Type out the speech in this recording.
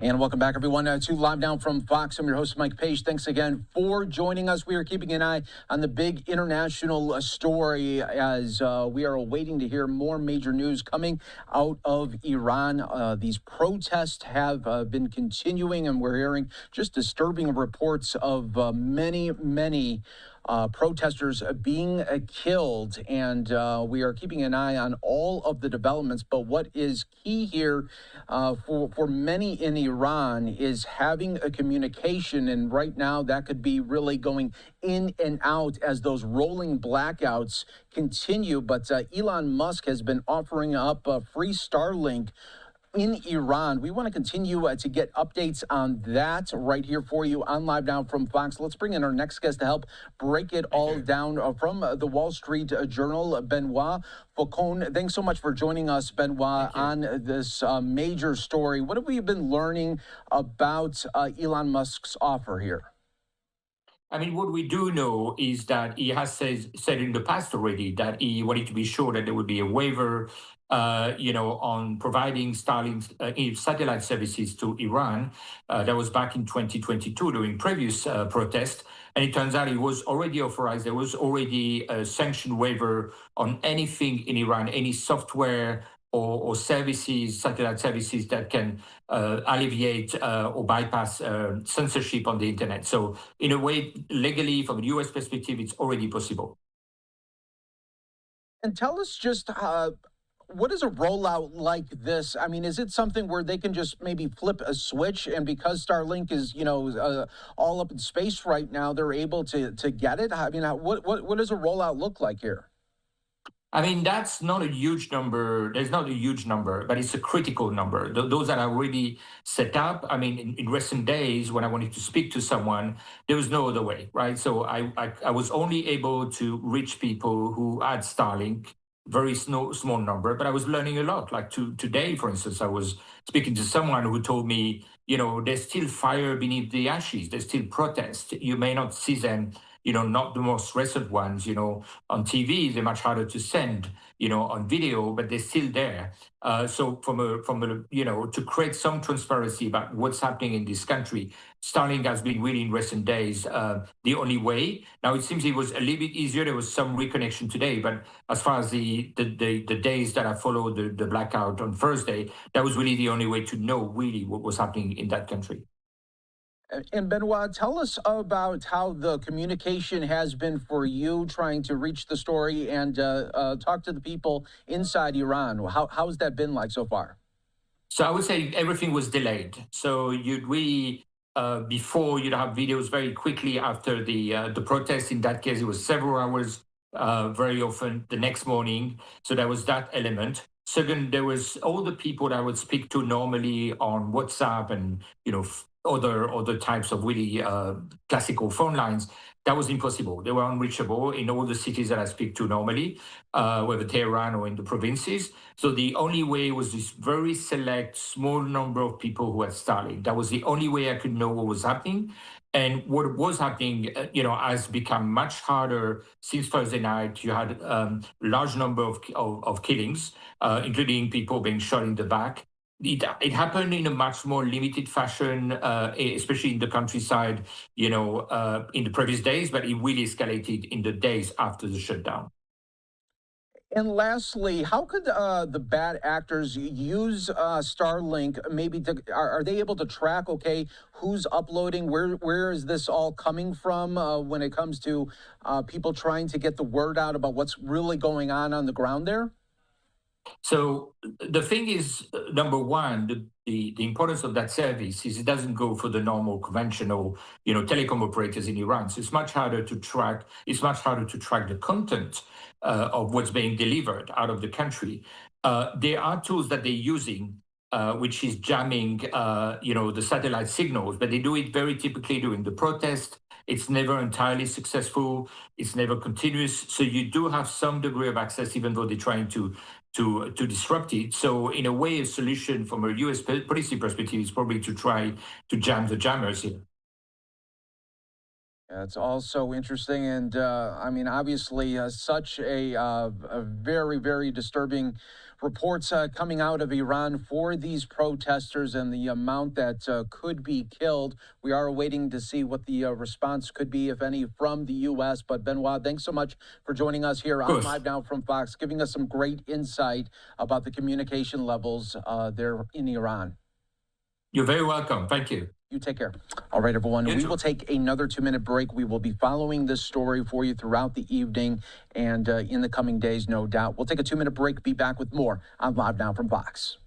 And welcome back, everyone, to Live Now from Fox. I'm your host, Mike Page. Thanks again for joining us. We are keeping an eye on the big international story as we are awaiting to hear more major news coming out of Iran. These protests have been continuing, and we're hearing just disturbing reports of many protesters being killed, and we are keeping an eye on all of the developments. But what is key here for many in Iran is having a communication, and right now that could be really going in and out as those rolling blackouts continue. But Elon Musk has been offering up free Starlink in Iran. We want to continue to get updates on that right here for you on Live Now from Fox. Let's bring in our next guest to help break it all down from the Wall Street Journal, Benoit Faucon. Thanks so much for joining us, Benoit, on this major story. What have we been learning about Elon Musk's offer here? I mean, what we do know is that he has said in the past already that he wanted to be sure that there would be a waiver, on providing Starlink satellite services to Iran. That was back in 2022 during previous protests. And it turns out it was already authorized. There was already a sanction waiver on anything in Iran, any software or services, satellite services that can alleviate or bypass censorship on the internet. So in a way, legally, from a US perspective, it's already possible. And tell us just what is a rollout like this? I mean, is it something where they can just maybe flip a switch, and because Starlink is, all up in space right now, they're able to get it? I mean, what does a rollout look like here? I mean, that's not a huge number. There's not a huge number, but it's a critical number. Those that are already set up. I mean, in recent days, when I wanted to speak to someone, there was no other way, right? So I was only able to reach people who had Starlink, very small number, but I was learning a lot. Like today, for instance, I was speaking to someone who told me, there's still fire beneath the ashes. There's still protests. You may not see them, not the most recent ones, on TV. They're much harder to send, on video, but they're still there. So to create some transparency about what's happening in this country, Starlink has been really in recent days the only way. Now it seems it was a little bit easier. There was some reconnection today, but as far as the days that I followed the blackout on Thursday, that was really the only way to know really what was happening in that country. And Benoit, tell us about how the communication has been for you trying to reach the story and talk to the people inside Iran. How's that been like so far? So I would say everything was delayed. So before you'd have videos very quickly after the protest. In that case, it was several hours, very often the next morning. So there was that element. Second, there was all the people that I would speak to normally on WhatsApp and other types of really classical phone lines. That was impossible. They were unreachable in all the cities that I speak to normally, whether Tehran or in the provinces. So the only way was this very select, small number of people who had Starlink. That was the only way I could know what was happening. And what was happening, has become much harder since Thursday night. You had a large number of killings, including people being shot in the back. It happened in a much more limited fashion, especially in the countryside, in the previous days, but it really escalated in the days after the shutdown. And lastly, how could the bad actors use Starlink? Maybe are they able to track? Okay, who's uploading? Where is this all coming from when it comes to people trying to get the word out about what's really going on the ground there? So the thing is, number one, the importance of that service is it doesn't go for the normal conventional, telecom operators in Iran. So it's much harder to track. It's much harder to track the content of what's being delivered out of the country. There are tools that they're using, which is jamming, the satellite signals, but they do it very typically during the protest. It's never entirely successful. It's never continuous. So you do have some degree of access, even though they're trying to disrupt it. So in a way, a solution from a US policy perspective is probably to try to jam the jammers here. Yeah, it's also interesting, and I mean, obviously, such a very, very disturbing reports coming out of Iran for these protesters and the amount that could be killed. We are waiting to see what the response could be, if any, from the U.S. But Benoit, thanks so much for joining us here Of on course. Live Now from Fox, giving us some great insight about the communication levels there in Iran. You're very welcome. Thank you. You take care. All right, everyone. You We too. will take another 2-minute break. We will be following this story for you throughout the evening and in the coming days, no doubt. We'll take a 2-minute break, be back with more on Live Now from Fox.